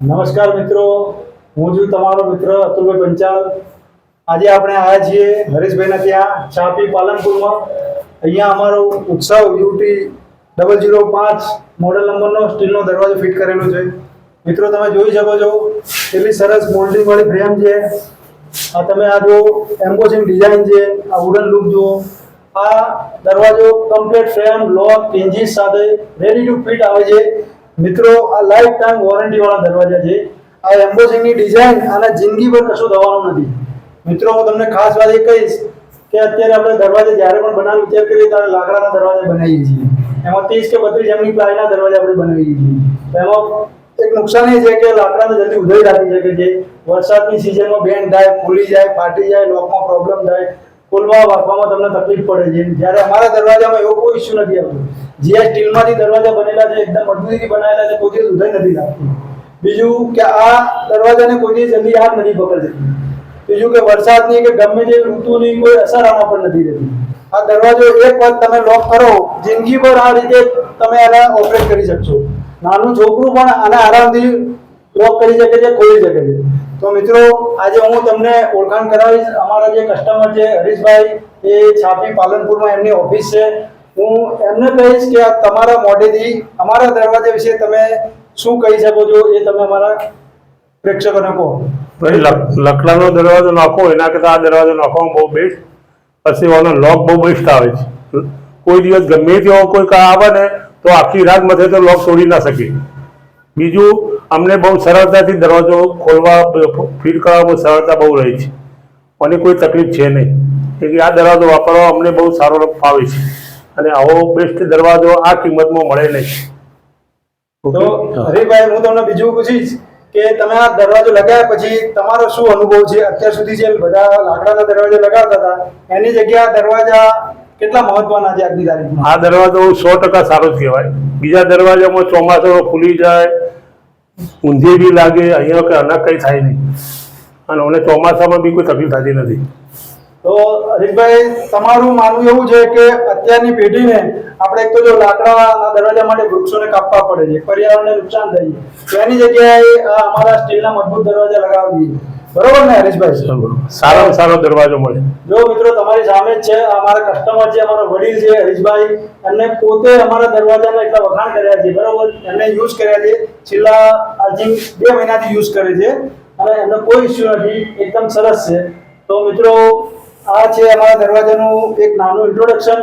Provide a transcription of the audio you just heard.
નમસ્કાર મિત્રો, હું છું તમારો મિત્ર અતુલભાઈ પંચાલ। આજે આપણે આવ્યા છીએ હરેશભાઈના ત્યાં છાપી પાલનપુરમાં। અહીંયા અમારો ઉત્સવ યુટી 005 મોડેલ નંબરનો સ્ટીલનો દરવાજો ફિટ કરેલો છે। મિત્રો તમે જોઈ શકો છો કેટલી સરસ મોલ્ડિંગ વાળી ફ્રેમ છે। આ તમે આ જો એમ્બોસિંગ ડિઝાઇન છે, આ વુડન લુક જુઓ। આ દરવાજો કમ્પ્લીટ ફ્રેમ લોક હિન્જીસ સાથે રેડી ટુ ફિટ આવે છે। મિત્રો આ લાઈફ ટાઈમ વોરંટી વાળા દરવાજા છે। આ એમ્બોસિંગની ડિઝાઇન આના જિંદગી પર કશું દવાનું નથી। મિત્રો હું તમને ખાસ વાત એ કહીશ કે અત્યારે આપણે દરવાજા જ્યારે પણ બનાવવાનો વિચાર કરીએ ત્યારે લાકડાના દરવાજા બનાવીએ છીએ। એમાં 30 કે 32 એમની પ્લાયના દરવાજા આપણે બનાવીએ છીએ। એમાં એક નુકસાન એ છે કે લાકડાને જલ્દી ઉધઈ રાખી શકે છે। વરસાદની સિઝનમાં બેન્ડ થાય, ખુલી જાય, ફાટી જાય, લોકમાં પ્રોબ્લેમ થાય, ખોલવા વાગવામાં તમને તકલીફ પડે છે। જ્યારે અમારા દરવાજામાં એવો કોઈ ઇશ્યુ નથી આવતો। જે સ્ટીલમાંથી દરવાજા બનેલા છે, એકદમ મજબૂતીથી બનાવેલા છે, કોઈ દિવસ ઉધઈ નથી લાગતી। બીજું કે આ દરવાજાને કોઈ દિવસ જલ્દી આગ નથી પકડતી। બીજું કે વરસાદની કે ગમે તે ઋતુની કોઈ અસર આના પર નથી રહેતી। આ દરવાજો એક વાર તમે લોક કરો, જિંદગીભર આ રીતે તમે આને ઓપરેટ કરી શકશો। નાનું છોકરું પણ આને આરામથી લોક કરી શકે છે, ખોલી શકે છે। તો મિત્રો આજે હું તમને ઓળખાણ કરાવીશ। અમારા જે કસ્ટમર છે હરીશભાઈ, એ છાપી પાલનપુરમાં એમની ઓફિસ છે। હું એમને કહીશ કે આ તમારા મોઢેથી અમારા દરવાજા વિશે તમે શું કહી શકો છો એ તમે અમારા પ્રેક્ષકોને કહો। ભાઈ લકડાનો દરવાજો નાખો એના કરતાં આ દરવાજો નાખવામાં બહુ બેસ્ટ। પછી એનો લોક બહુ બેસ્ટ આવે છે। કોઈ દિવસ ગમે તેવો કોઈ આવે ને તો આખી રાત મથે તો લોક તોડી ના શકે। બીજું અમને બહુ સરળતાથી દરવાજો ખોલવા ફિટ કરવામાં સરળતા બહુ રહે છે અને કોઈ તકલીફ છે નહીં। એટલે આ દરવાજો વાપરવા અમને બહુ સારો ફાવે છે અને આવો બેસ્ટ દરવાજો આ કિંમતમાં મળે નહીં। તો હરીભાઈ હું તમને બીજું પૂછીશ કે તમે આ દરવાજો લગાવ્યા પછી તમારો શું અનુભવ છે? અત્યાર સુધી જે બધા લાકડાના દરવાજા લગાવતા હતા એની જગ્યાએ આ દરવાજા કેટલા મહત્વના છે આજની તારીખમાં? આ દરવાજો 100% સારો જ કહેવાય। બીજા દરવાજામાં ચોમાસામાં ખુલી જાય, ઊંધી બી લાગે, અહીંયા કે અનાજ કંઈ થાય નહીં અને મને ચોમાસામાં બી કોઈ તકલીફ થતી નથી। તો હરીશભાઈ તમારું માનવું એવું છે કે અત્યારની પેઢીને આપણે એક તો જો લાકડાના દરવાજા માટે વૃક્ષોને કાપવા પડે છે, પર્યાવરણને નુકસાન થાય છે, તો એની જગ્યાએ અમારા સ્ટીલના મજબૂત દરવાજા લગાવવી જોઈએ। બરોબર ને હરીશભાઈ? સારામાં સારો દરવાજો મળે। જો મિત્રો તમારી સામે જ છે, અમારા કસ્ટમર છે, અમારા વડીલ છે હરીશભાઈ, એમને પોતે અમારા દરવાજાના એટલા વખાણ કર્યા છે। બરોબર, એમને યુઝ કર્યા છે, છેલ્લા આઈ 2 મહિનાથી યુઝ કરે છે અને એમને કોઈ ઇશ્યુ નથી, એકદમ સરસ છે। તો મિત્રો આ છે અમારા દરવાજાનું એક નાનું ઇન્ટ્રોડક્શન।